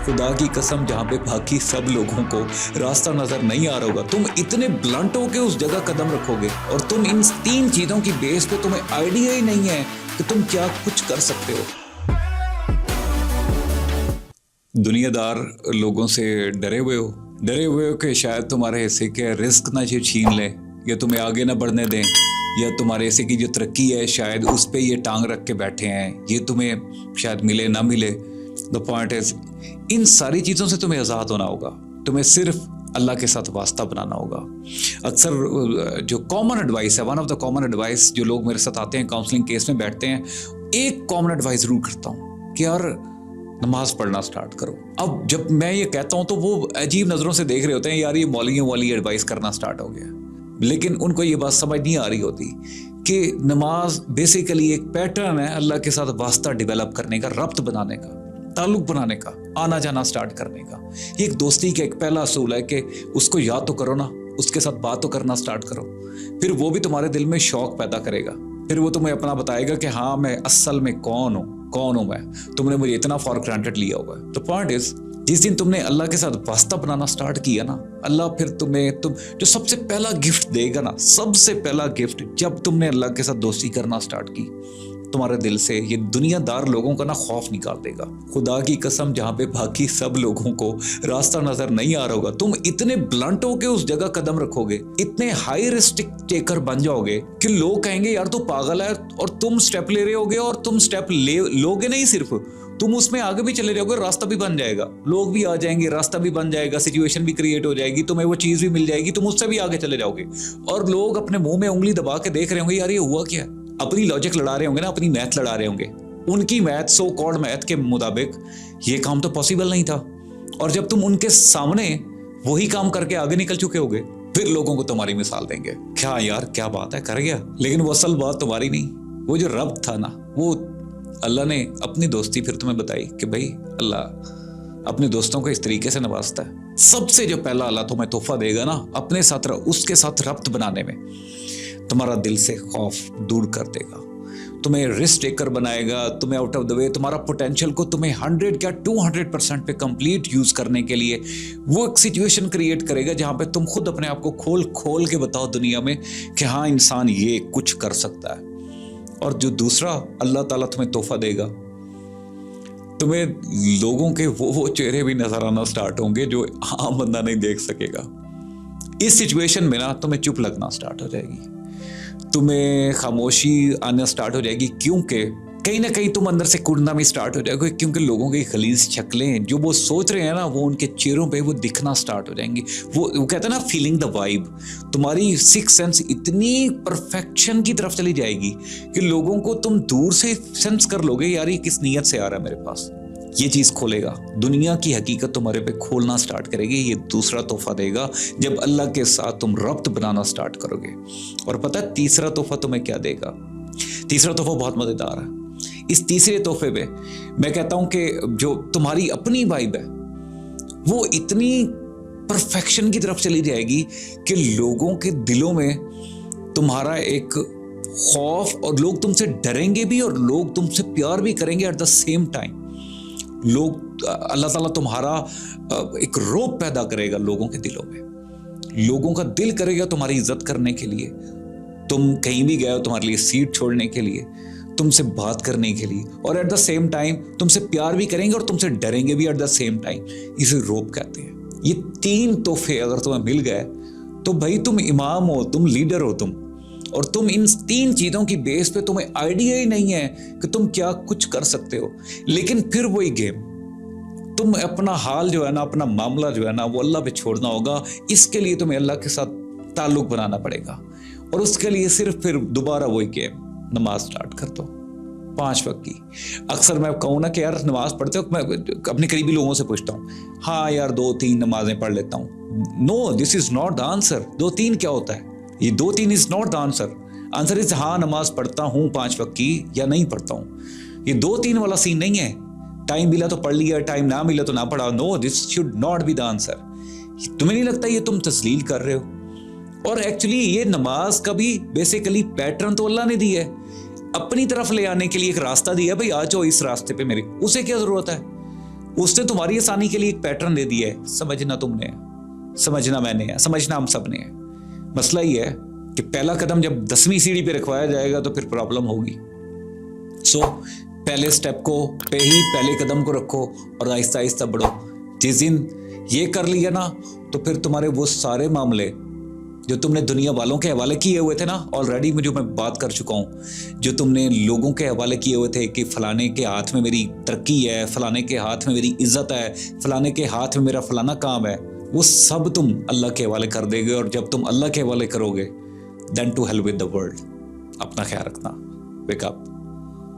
खुदा की कसम, जहाँ पे बाकी सब लोगों को रास्ता नजर नहीं आ रहा होगा, तुम इतने ब्लंट हो के उस जगह कदम रखोगे और तुम इन 3 चीजों की बेस पे तुम्हें आइडिया ही नहीं है कि तुम क्या कुछ कर सकते हो। दुनियादार लोगों से डरे हुए हो कि शायद तुम्हारे हिस्से के रिस्क ना ये छीन ले, या तुम्हें आगे ना बढ़ने दें, या तुम्हारे हिस्से की जो तरक्की है शायद उस पे ये टांग रख के बैठे हैं, ये तुम्हें शायद मिले ना मिले। द पॉइंट इज, इन सारी चीज़ों से तुम्हें आज़ाद होना होगा। तुम्हें सिर्फ अल्लाह के साथ वास्ता बनाना होगा। अक्सर जो कॉमन एडवाइस है, one of the common advice, जो लोग मेरे साथ आते हैं काउंसलिंग केस में बैठते हैं, एक कॉमन एडवाइस जरूर करता हूँ कि यार नमाज पढ़ना स्टार्ट करो। अब जब मैं ये कहता हूँ तो वो अजीब नज़रों से देख रहे होते हैं, यार ये मौलवियों वाली एडवाइस करना स्टार्ट हो गया। लेकिन उनको ये बात समझ नहीं आ रही होती कि नमाज बेसिकली एक पैटर्न है अल्लाह के साथ वास्ता डेवलप करने का, रब्त बनाने का, ताल्लुक बनाने का, आना जाना स्टार्ट करने का। ये एक दोस्ती का एक पहला असूल है कि उसको याद तो करो ना, उसके साथ बात तो करना स्टार्ट करो, फिर वो भी तुम्हारे दिल में शौक पैदा करेगा, फिर वो तुम्हें अपना बताएगा कि हाँ मैं असल में कौन हूँ मैं, तुमने मुझे इतना फॉर ग्रांटेड लिया हुआ है। तो पॉइंट इज, जिस दिन तुमने अल्लाह के साथ वास्ता बनाना स्टार्ट किया ना, अल्लाह फिर तुम जो सबसे पहला गिफ्ट देगा ना, सबसे पहला गिफ्ट, जब तुमने अल्लाह के साथ दोस्ती करना स्टार्ट की, तुम्हारे दिल से ये दुनियादार लोगों का ना खौफ निकाल देगा। खुदा की कसम, जहाँ पे बाकी सब लोगों को रास्ता नजर नहीं आ रहा होगा, तुम इतने ब्लंट हो के उस जगह कदम रखोगे, इतने हाई रिस्क टेकर बन जाओगे कि लोग कहेंगे यार तू पागल है, और तुम स्टेप ले रहे होगे, और तुम स्टेप लोगे नहीं, सिर्फ तुम उसमें आगे भी चले जाओगे, रास्ता भी बन जाएगा, लोग भी आ जाएंगे, रास्ता भी बन जाएगा, सिचुएशन भी क्रिएट हो जाएगी, तुम्हें वो चीज भी मिल जाएगी, तुम उससे भी आगे चले जाओगे, और लोग अपने मुंह में उंगली दबा के देख रहे होंगे, यार ये हुआ क्या। अपनी लॉजिक लड़ा रहे होंगे ना, अपनी मैथ लड़ा रहे होंगे, उनकी मैथ, सो कॉल्ड मैथ के मुताबिक ये काम तो पॉसिबल नहीं था, और जब तुम उनके सामने वही काम करके आगे निकल चुके होगे, फिर लोगों को तुम्हारी मिसाल देंगे, क्या यार क्या बात है, कर गया। लेकिन वो असल बात तुम्हारी नहीं, वो जो रब था ना, वो अल्लाह ने अपनी दोस्ती फिर तुम्हें बताई कि भाई अल्लाह अपने दोस्तों को इस तरीके से नवाजता है। सबसे जो पहला अल्लाह तुम्हें तोहफा देगा ना, अपने साथ उसके साथ रब्त बनाने में, तुम्हारा दिल से खौफ दूर कर देगा, तुम्हें रिस्क टेकर बनाएगा, तुम्हें आउट ऑफ द वे, तुम्हारा पोटेंशियल को तुम्हें 100 या 200% पे कंप्लीट यूज करने के लिए वो एक सिचुएशन क्रिएट करेगा जहां पे तुम खुद अपने आप को खोल के बताओ दुनिया में कि हाँ इंसान ये कुछ कर सकता है। और जो दूसरा अल्लाह ताला तुम्हें तोहफा देगा, तुम्हें लोगों के वो चेहरे भी नजर आना स्टार्ट होंगे जो आम बंदा नहीं देख सकेगा। इस सिचुएशन में ना तुम्हें चुप लगना स्टार्ट हो जाएगी, तुम्हें खामोशी आना स्टार्ट हो जाएगी, क्योंकि कहीं ना कहीं तुम अंदर से कुड़ना भी स्टार्ट हो जाएगा, क्योंकि लोगों की खलीज शक्लें जो वो सोच रहे हैं ना, वो उनके चेहरों पे वो दिखना स्टार्ट हो जाएंगी। वो कहते हैं ना फीलिंग द वाइब, तुम्हारी सिक्स सेंस इतनी परफेक्शन की तरफ चली जाएगी कि लोगों को तुम दूर से सेंस कर लोगे, यार ये किस नीयत से आ रहा है मेरे पास। ये चीज खोलेगा, दुनिया की हकीकत तुम्हारे पे खोलना स्टार्ट करेगी। ये दूसरा तोहफा देगा जब अल्लाह के साथ तुम रब्त बनाना स्टार्ट करोगे। और पता है तीसरा तोहफा तुम्हें क्या देगा? तीसरा तोहफा बहुत मजेदार है। इस तीसरे तोहफे पे मैं कहता हूं कि जो तुम्हारी अपनी वाइब है वो इतनी परफेक्शन की तरफ चली जाएगी कि लोगों के दिलों में तुम्हारा एक खौफ, और लोग तुमसे डरेंगे भी और लोग तुमसे प्यार भी करेंगे एट द सेम टाइम। लोग, अल्लाह ताला तुम्हारा एक रौब पैदा करेगा लोगों के दिलों में, लोगों का दिल करेगा तुम्हारी इज्जत करने के लिए, तुम कहीं भी गए हो तुम्हारे लिए सीट छोड़ने के लिए, तुमसे बात करने के लिए, और एट द सेम टाइम तुमसे प्यार भी करेंगे और तुमसे डरेंगे भी एट द सेम टाइम। इसे रौब कहते हैं। ये 3 तोहफे अगर तुम्हें मिल गए तो भाई तुम इमाम हो, तुम लीडर हो, तुम, और तुम इन 3 चीजों की बेस पे तुम्हें आइडिया ही नहीं है कि तुम क्या कुछ कर सकते हो। लेकिन फिर वही गेम, तुम अपना हाल जो है ना, अपना मामला जो है ना, वो अल्लाह पे छोड़ना होगा। इसके लिए तुम्हें अल्लाह के साथ ताल्लुक बनाना पड़ेगा, और उसके लिए सिर्फ फिर दोबारा वही गेम, नमाज स्टार्ट कर दो 5 वक्त की। अक्सर मैं कहूँ ना कि यार नमाज पढ़ते हो, मैं अपने करीबी लोगों से पूछता हूँ, हाँ यार 2-3 नमाजें पढ़ लेता हूँ। No, this is not the answer. 2-3 क्या होता है? ये 2-3 is not the answer. Answer is हाँ नमाज पढ़ता हूँ 5 वक्त की या नहीं पढ़ता हूँ। ये 2-3 वाला सीन नहीं है, टाइम मिला तो पढ़ लिया, टाइम ना मिला तो ना पढ़ा। No, this should not be the answer. तुम्हें नहीं लगता ये तुम तस्लील कर रहे हो? और एक्चुअली ये नमाज का भी बेसिकली पैटर्न तो अल्लाह ने दिया है, अपनी तरफ ले आने के लिए एक रास्ता दिया, भाई आ जाओ इस रास्ते पे मेरे, उसे क्या जरूरत है? उसने तुम्हारी आसानी के लिए एक पैटर्न दे दिया है, समझना तुमने है, समझना मैंने है, समझना हम सब ने है। मसला ये है कि पहला कदम जब 10वीं सीढ़ी पे रखवाया जाएगा तो फिर प्रॉब्लम होगी। सो पहले स्टेप को पे ही पहले कदम को रखो और आहिस्ता आहिस्ता बढ़ो। जिस दिन ये कर लिया ना तो फिर तुम्हारे वो सारे मामले जो तुमने दुनिया वालों के हवाले किए हुए थे ना, ऑलरेडी जो मैं बात कर चुका हूँ, जो तुमने लोगों के हवाले किए हुए थे कि फलाने के हाथ में मेरी तरक्की है, फलाने के हाथ में मेरी इज्जत है, फलाने के हाथ में मेरा फलाना काम है, वो सब तुम अल्लाह के हवाले कर देगे। और जब तुम अल्लाह के हवाले करोगे then to hell with the world. अपना ख्याल रखना। Wake up.